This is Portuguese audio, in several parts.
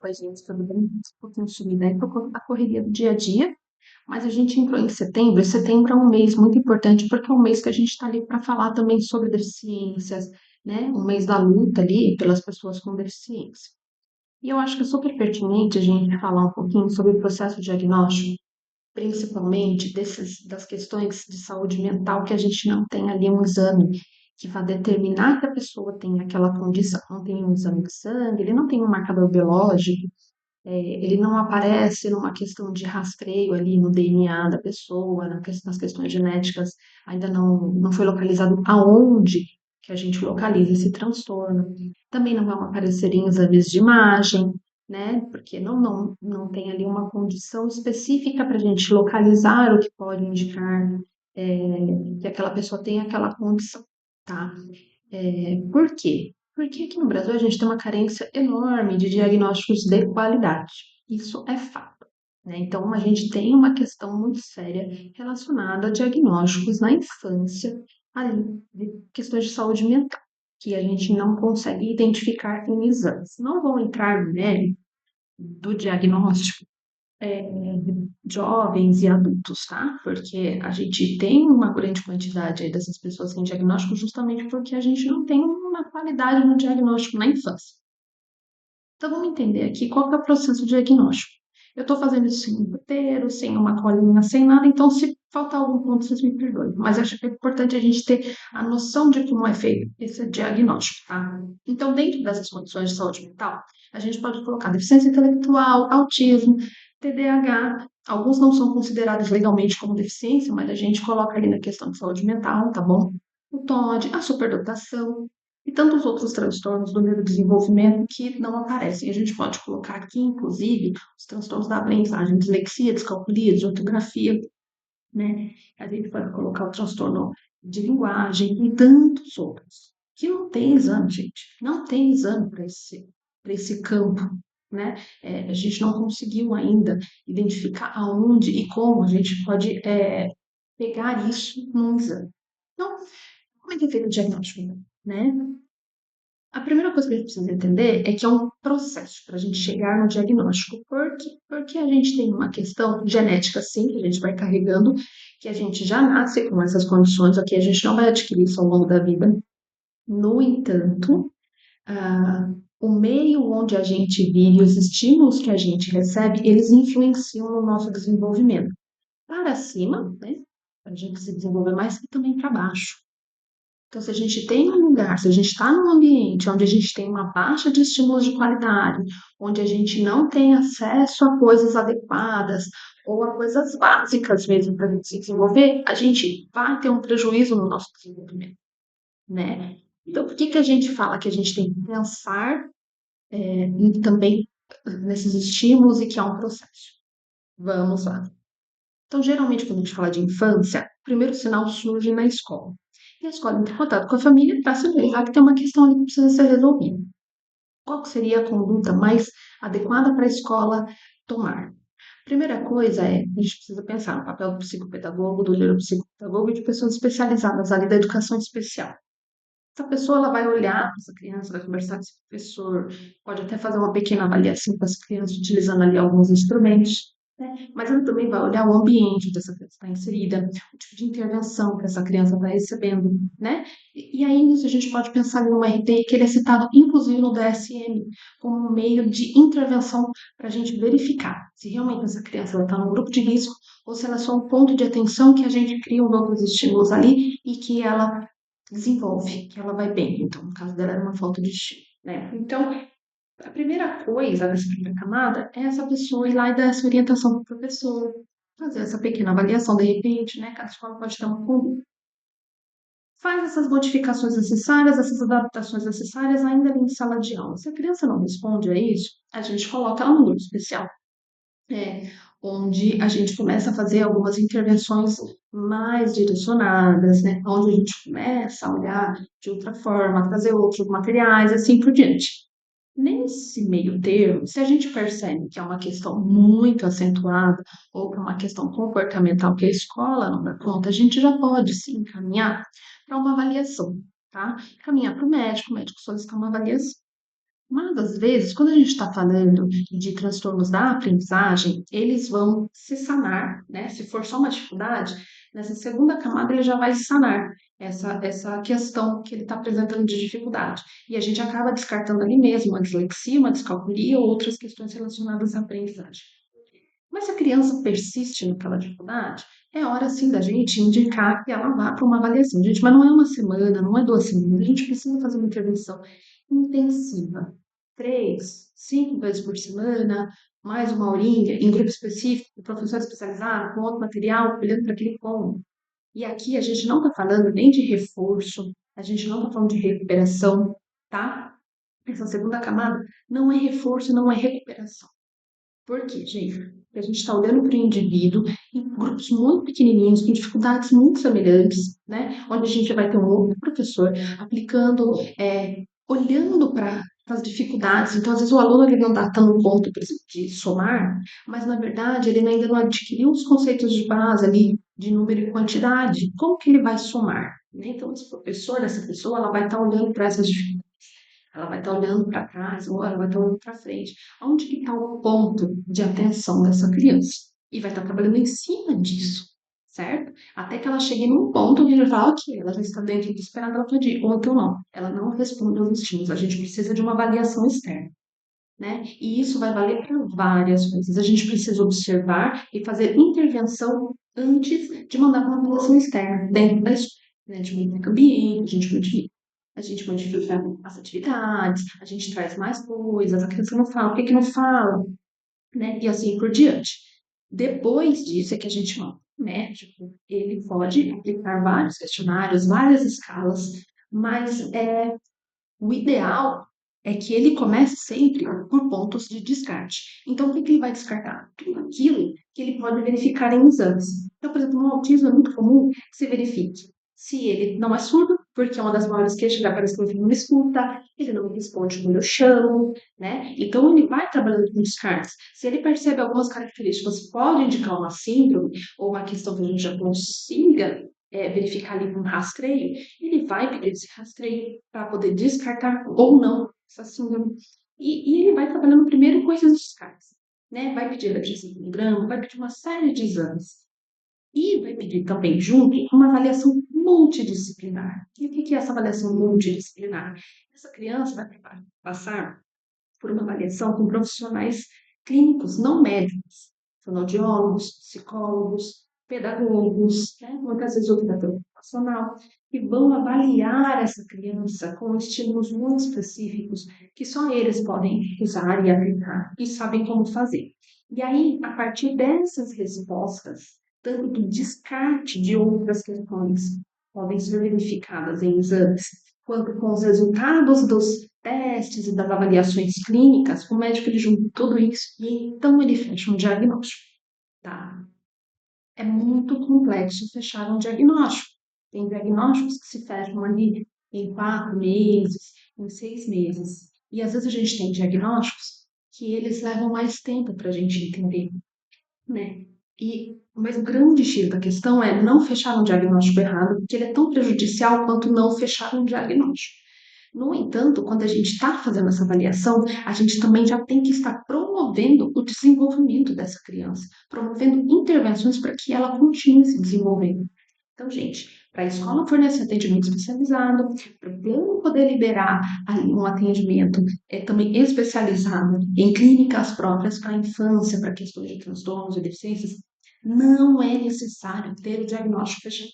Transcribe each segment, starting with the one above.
Oi, gente, tudo bem? Um pouquinho sumida aí por conta da correria do dia a dia, mas a gente entrou em setembro, e setembro é um mês muito importante porque é um mês que a gente está ali para falar também sobre deficiências, né? Um mês da luta ali pelas pessoas com deficiência. E eu acho que é super pertinente a gente falar um pouquinho sobre o processo diagnóstico, principalmente das questões de saúde mental, que a gente não tem ali um exame que vai determinar que a pessoa tem aquela condição. Não tem um exame de sangue, ele não tem um marcador biológico, ele não aparece numa questão de rastreio ali no DNA da pessoa, nas questões genéticas, ainda não foi localizado aonde que a gente localiza esse transtorno. Também não vão aparecer em exames de imagem, né? Porque não tem ali uma condição específica para a gente localizar o que pode indicar que aquela pessoa tem aquela condição, tá? Por quê? Porque aqui no Brasil a gente tem uma carência enorme de diagnósticos de qualidade. Isso é fato, né? Então a gente tem uma questão muito séria relacionada a diagnósticos na infância, ali, de questões de saúde mental, que a gente não consegue identificar em exames. Não vou entrar no mérito do diagnóstico de jovens e adultos, tá? Porque a gente tem uma grande quantidade aí dessas pessoas sem diagnóstico justamente porque a gente não tem uma qualidade no diagnóstico na infância. Então vamos entender aqui qual que é o processo diagnóstico. Eu estou fazendo isso sem um roteiro, sem uma colinha, sem nada, então se faltar algum ponto, vocês me perdoem. Mas acho que é importante a gente ter a noção de como é feito esse diagnóstico, tá? Então, dentro dessas condições de saúde mental, a gente pode colocar deficiência intelectual, autismo, TDAH. Alguns não são considerados legalmente como deficiência, mas a gente coloca ali na questão de saúde mental, tá bom? O TOD, a superdotação, e tantos outros transtornos do neurodesenvolvimento que não aparecem. A gente pode colocar aqui, inclusive, os transtornos da aprendizagem, dislexia, descalculia, desortografia, né? A gente pode colocar o transtorno de linguagem e tantos outros, que não tem exame, gente. Não tem exame para esse campo, né? A gente não conseguiu ainda identificar aonde e como a gente pode pegar isso num exame. Então, como é que é feito o diagnóstico, né? A primeira coisa que a gente precisa entender é que é um processo para a gente chegar no diagnóstico. Porque a gente tem uma questão genética, sim, que a gente vai carregando, que a gente já nasce com essas condições, aqui a gente não vai adquirir isso ao longo da vida. No entanto, o meio onde a gente vive, os estímulos que a gente recebe, eles influenciam no nosso desenvolvimento. Para cima, né? A gente se desenvolver mais e também para baixo. Então, se a gente tem um lugar, se a gente está num ambiente onde a gente tem uma baixa de estímulos de qualidade, onde a gente não tem acesso a coisas adequadas ou a coisas básicas mesmo para a gente se desenvolver, a gente vai ter um prejuízo no nosso desenvolvimento, né? Então, por que que a gente fala que a gente tem que pensar também nesses estímulos e que é um processo? Vamos lá. Então, geralmente, quando a gente fala de infância, o primeiro sinal surge na escola. E a escola entra em contato com a família para sinalizar que tem uma questão ali que precisa ser resolvida. Qual que seria a conduta mais adequada para a escola tomar? Primeira coisa a gente precisa pensar no papel do psicopedagogo, do neuropsicopedagogo e de pessoas especializadas ali da educação especial. Essa pessoa ela vai olhar para essa criança, vai conversar com esse professor, pode até fazer uma pequena avaliação com as crianças, utilizando ali alguns instrumentos, né? Mas ela também vai olhar o ambiente onde essa criança está inserida, o tipo de intervenção que essa criança está recebendo, né? E aí nisso a gente pode pensar em um RT que ele é citado inclusive no DSM como um meio de intervenção para a gente verificar se realmente essa criança está num grupo de risco ou se ela é só um ponto de atenção que a gente cria um outros estímulos ali e que ela desenvolve, que ela vai bem. Então, no caso dela, era uma falta de estímulo, né? Então, a primeira coisa nessa primeira camada é essa pessoa ir lá e dar essa orientação para o professor, fazer essa pequena avaliação, de repente, né? Cada escola pode ter uma conduta. Faz essas modificações necessárias, essas adaptações necessárias ainda em sala de aula. Se a criança não responde a isso, a gente coloca ela no grupo especial, onde a gente começa a fazer algumas intervenções mais direcionadas, né? Onde a gente começa a olhar de outra forma, trazer outros materiais, assim por diante. Nesse meio termo, se a gente percebe que é uma questão muito acentuada ou que é uma questão comportamental que a escola não dá conta, a gente já pode sim encaminhar para uma avaliação, tá? Caminhar para o médico solicitar uma avaliação. Mas, às vezes, quando a gente está falando de transtornos da aprendizagem, eles vão se sanar, né? Se for só uma dificuldade, nessa segunda camada ele já vai sanar essa questão que ele está apresentando de dificuldade. E a gente acaba descartando ali mesmo uma dislexia, uma descalculia ou outras questões relacionadas à aprendizagem. Mas se a criança persiste naquela dificuldade, é hora sim da gente indicar que ela vá para uma avaliação. Gente, mas não é uma semana, não é 2 semanas, a gente precisa fazer uma intervenção intensiva. 3, 5 vezes por semana, mais uma horinha, em grupo específico, com professor especializado, com outro material, olhando para aquele ponto. E aqui a gente não está falando nem de reforço, a gente não está falando de recuperação, tá? Essa segunda camada não é reforço, não é recuperação. Por quê, gente? Porque a gente está olhando para o indivíduo em grupos muito pequenininhos, com dificuldades muito semelhantes, né? Onde a gente vai ter um outro professor aplicando, olhando para as dificuldades. Então, às vezes, o aluno ele não está tão no ponto, por exemplo, de somar, mas, na verdade, ele ainda não adquiriu os conceitos de base ali, de número e quantidade. Como que ele vai somar? Né? Então, esse professor, essa pessoa, ela vai estar olhando para essas dificuldades, ela vai estar olhando para trás ou ela vai estar olhando para frente. Onde que está o ponto de atenção dessa criança? E vai estar trabalhando em cima disso, certo? Até que ela chegue num ponto onde ele fala, ok, ela já está dentro do esperado, ela pode ir, ou então não. Ela não responde aos estímulos. A gente precisa de uma avaliação externa, né? E isso vai valer para várias coisas. A gente precisa observar e fazer intervenção antes de mandar para uma avaliação externa, dentro da escola. Né? A gente modifica o ambiente, a gente modifica as atividades, a gente traz mais coisas, a criança não fala, por que que não fala? Né? E assim por diante. Depois disso é que a gente manda o médico, ele pode aplicar vários questionários, várias escalas, mas o ideal é que ele comece sempre por pontos de descarte. Então, o que que ele vai descartar? Tudo aquilo que ele pode verificar em exames. Então, por exemplo, no autismo é muito comum que se verifique se ele não é surdo, porque é uma das maiores queixas, já parece que ele não escuta, ele não responde quando eu chamo, né? Então, ele vai trabalhando com descartes. Se ele percebe algumas características, pode indicar uma síndrome ou uma questão que a gente já consiga verificar ali com um rastreio, ele vai pedir esse rastreio para poder descartar ou não essa síndrome. E ele vai trabalhando primeiro com esses descartes, né? Vai pedir eletroencefalograma, vai pedir uma série de exames. E vai pedir também, junto, uma avaliação multidisciplinar. E o que é essa avaliação multidisciplinar? Essa criança vai passar por uma avaliação com profissionais clínicos, não médicos, fonoaudiólogos, psicólogos, pedagogos, né? Muitas vezes o terapeuta ocupacional, que vão avaliar essa criança com estímulos muito específicos que só eles podem usar e aplicar e sabem como fazer. E aí, a partir dessas respostas, tanto do descarte de outras questões podem ser verificadas em exames, quanto com os resultados dos testes e das avaliações clínicas, o médico ele junta tudo isso e então ele fecha um diagnóstico, tá? É muito complexo fechar um diagnóstico. Tem diagnósticos que se fecham ali em 4 meses, em 6 meses. E às vezes a gente tem diagnósticos que eles levam mais tempo para a gente entender, né? Mas o grande X da questão é não fechar um diagnóstico errado, porque ele é tão prejudicial quanto não fechar um diagnóstico. No entanto, quando a gente está fazendo essa avaliação, a gente também já tem que estar promovendo o desenvolvimento dessa criança, promovendo intervenções para que ela continue se desenvolvendo. Então, gente, para a escola fornecer atendimento especializado, para o plano poder liberar ali um atendimento também especializado em clínicas próprias para a infância, para questões de transtornos e deficiências, não é necessário ter o diagnóstico fechado,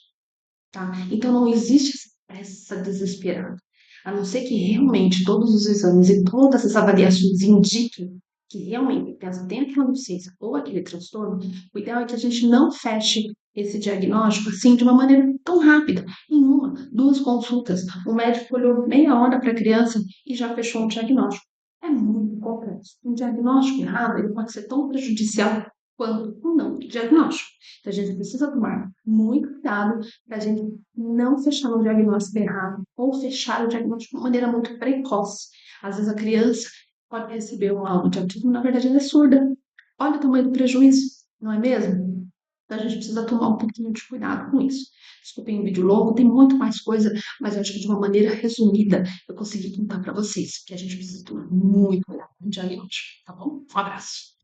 tá? Então, não existe essa pressa desesperada. A não ser que realmente todos os exames e todas as avaliações indiquem que realmente a criança tem aquela deficiência ou aquele transtorno, o ideal é que a gente não feche esse diagnóstico assim de uma maneira tão rápida, em 1, 2 consultas. O médico olhou meia hora para a criança e já fechou um diagnóstico. É muito complexo. Um diagnóstico errado ele pode ser tão prejudicial quanto o não diagnóstico. Então, a gente precisa tomar muito cuidado para a gente não fechar um diagnóstico errado ou fechar o diagnóstico de uma maneira muito precoce. Às vezes a criança pode receber um laudo de autismo, na verdade ela é surda. Olha o tamanho do prejuízo, não é mesmo? Então a gente precisa tomar um pouquinho de cuidado com isso. Desculpem o vídeo longo, tem muito mais coisa, mas eu acho que de uma maneira resumida eu consegui contar para vocês que a gente precisa tomar muito cuidado com o diagnóstico, tá bom? Um abraço.